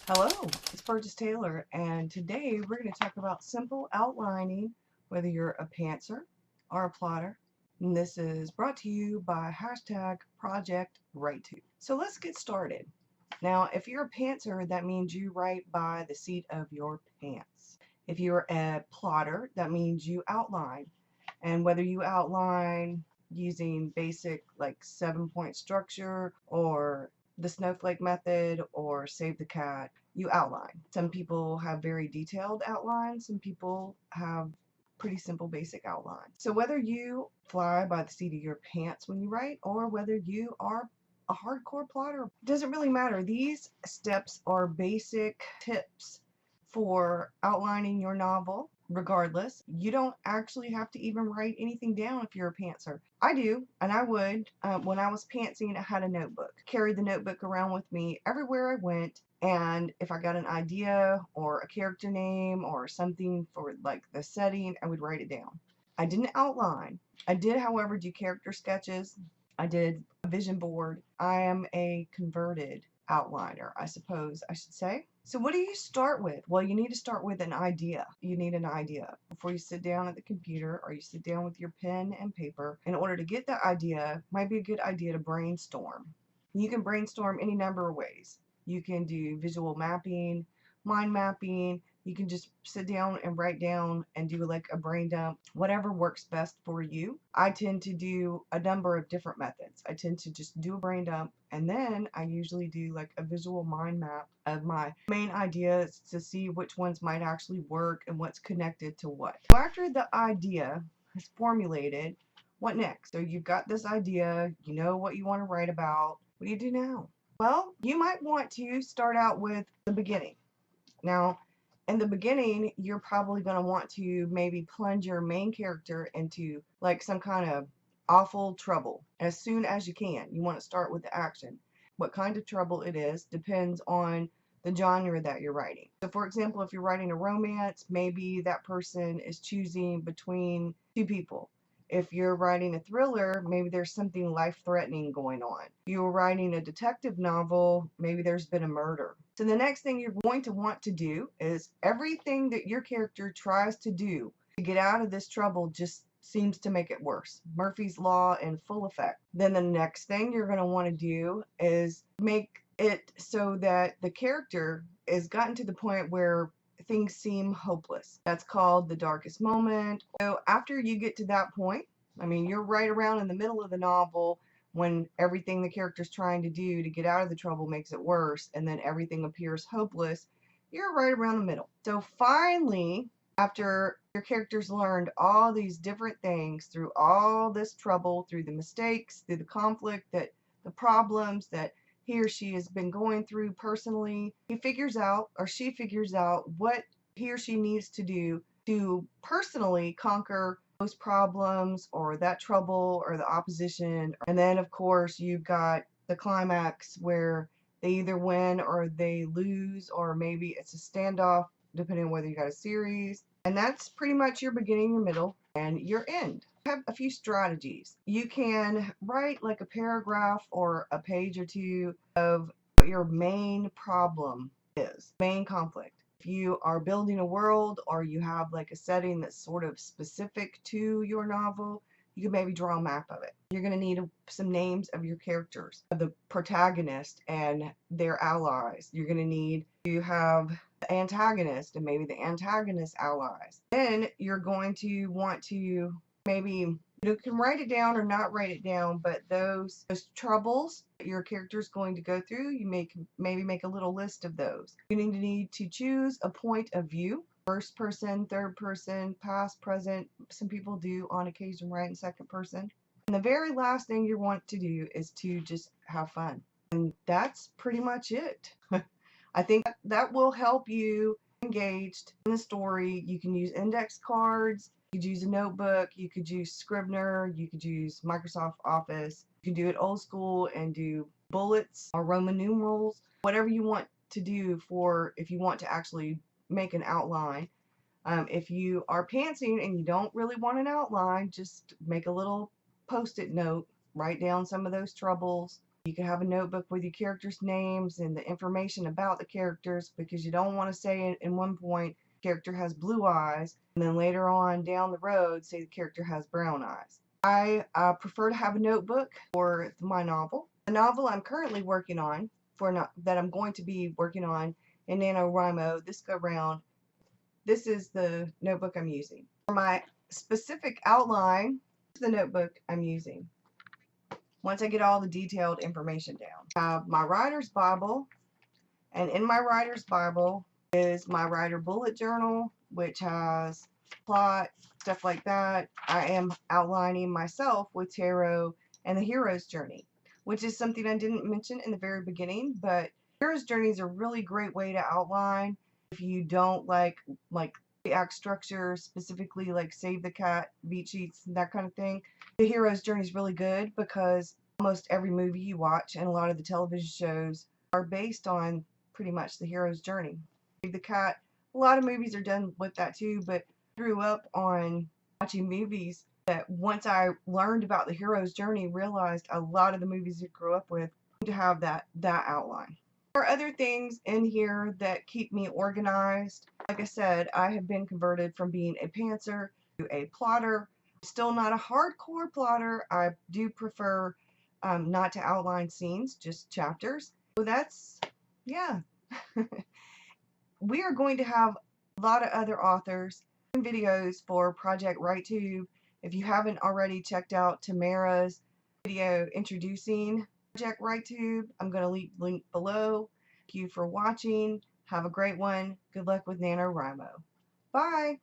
Hello, it's Burgess Taylor, and today we're going to talk about simple outlining, whether you're a pantser or a plotter. And this is brought to you by hashtag projectwritetube. So let's get started. Now, if you're a pantser, that means you write by the seat of your pants. If you're a plotter, that means you outline. And whether you outline using basic like 7-point structure or the snowflake method or save the cat, you outline. Some people have very detailed outlines, some people have pretty simple basic outlines. So whether you fly by the seat of your pants when you write or whether you are a hardcore plotter, it doesn't really matter. These steps are basic tips for outlining your novel. Regardless, you don't actually have to even write anything down if you're a pantser. I do, and I would. When I was pantsing, I had a notebook. Carried the notebook around with me everywhere I went, and if I got an idea or a character name or something for like the setting, I would write it down. I didn't outline. I did, however, do character sketches. I did a vision board. I am a converted outliner, I suppose I should say. So what do you start with? Well, you need to start with an idea. You need an idea before you sit down at the computer or you sit down with your pen and paper. In order to get that idea, might be a good idea to brainstorm. You can brainstorm any number of ways. You can do visual mapping, mind mapping. You can just sit down and write down and do like a brain dump, whatever works best for you. I tend to do a number of different methods. I tend to just do a brain dump and then I usually do like a visual mind map of my main ideas to see which ones might actually work and what's connected to what. So after the idea is formulated, what next? So you've got this idea, you know what you want to write about. What do you do now? Well, you might want to start out with the beginning. Now, in the beginning, you're probably going to want to maybe plunge your main character into like some kind of awful trouble as soon as you can. You want to start with the action. What kind of trouble it is depends on the genre that you're writing. So, for example, if you're writing a romance, maybe that person is choosing between two people. If you're writing a thriller, maybe there's something life-threatening going on. If you're writing a detective novel, maybe there's been a murder. So the next thing you're going to want to do is everything that your character tries to do to get out of this trouble just seems to make it worse. Murphy's Law in full effect. Then the next thing you're going to want to do is make it so that the character is gotten to the point where things seem hopeless. That's called the darkest moment. So after you get to that point, I mean, you're right around in the middle of the novel when everything the character's trying to do to get out of the trouble makes it worse, and then everything appears hopeless, you're right around the middle. So finally, after your character's learned all these different things through all this trouble, through the mistakes, through the conflict, that the problems that he or she has been going through personally, he figures out or she figures out what he or she needs to do to personally conquer those problems or that trouble or the opposition. And then, of course, you've got the climax where they either win or they lose, or maybe it's a standoff, depending on whether you got a series. And that's pretty much your beginning, your middle, and your end. Have a few strategies. You can write like a paragraph or a page or two of what your main problem is, main conflict. If you are building a world or you have like a setting that's sort of specific to your novel, you can maybe draw a map of it. You're going to need some names of your characters, of the protagonist and their allies. You're going to need to have the antagonist and maybe the antagonist allies. Then you're going to want to maybe, you can write it down or not write it down, but those troubles that your character is going to go through, you maybe make a little list of those. You need to choose a point of view. First person, third person, past, present. Some people do on occasion write in second person. And the very last thing you want to do is to just have fun. And that's pretty much it. I think that will help you engaged in the story. You can use index cards. You could use a notebook, you could use Scrivener, you could use Microsoft Office. You can do it old school and do bullets or Roman numerals, whatever you want to do for if you want to actually make an outline. If you are pantsing and you don't really want an outline, just make a little post-it note, write down some of those troubles, You can have a notebook with your characters' names and the information about the characters, because you don't want to say in one point character has blue eyes and then later on down the road say the character has brown eyes. I prefer to have a notebook for my novel. The novel I'm currently working on, that I'm going to be working on in NaNoWriMo this go round, this is the notebook I'm using. For my specific outline, this is the notebook I'm using. Once I get all the detailed information down, I have my writer's Bible, and in my writer's Bible is my writer bullet journal, which has plot, stuff like that. I am outlining myself with tarot and the hero's journey, which is something I didn't mention in the very beginning, but hero's journey is a really great way to outline if you don't like the act structure, specifically like Save the Cat, beat sheets, that kind of thing. The hero's journey is really good because almost every movie you watch and a lot of the television shows are based on pretty much the hero's journey. Save the Cat, a lot of movies are done with that too, but I grew up on watching movies that once I learned about the hero's journey, realized a lot of the movies I grew up with to have that outline. There are other things in here that keep me organized. Like I said, I have been converted from being a pantser to a plotter. Still not a hardcore plotter. I do prefer not to outline scenes, just chapters. So that's, yeah. We are going to have a lot of other authors and videos for Project WriteTube. If you haven't already checked out Tamara's video introducing Project WriteTube, I'm going to leave the link below. Thank you for watching. Have a great one. Good luck with NaNoWriMo. Bye!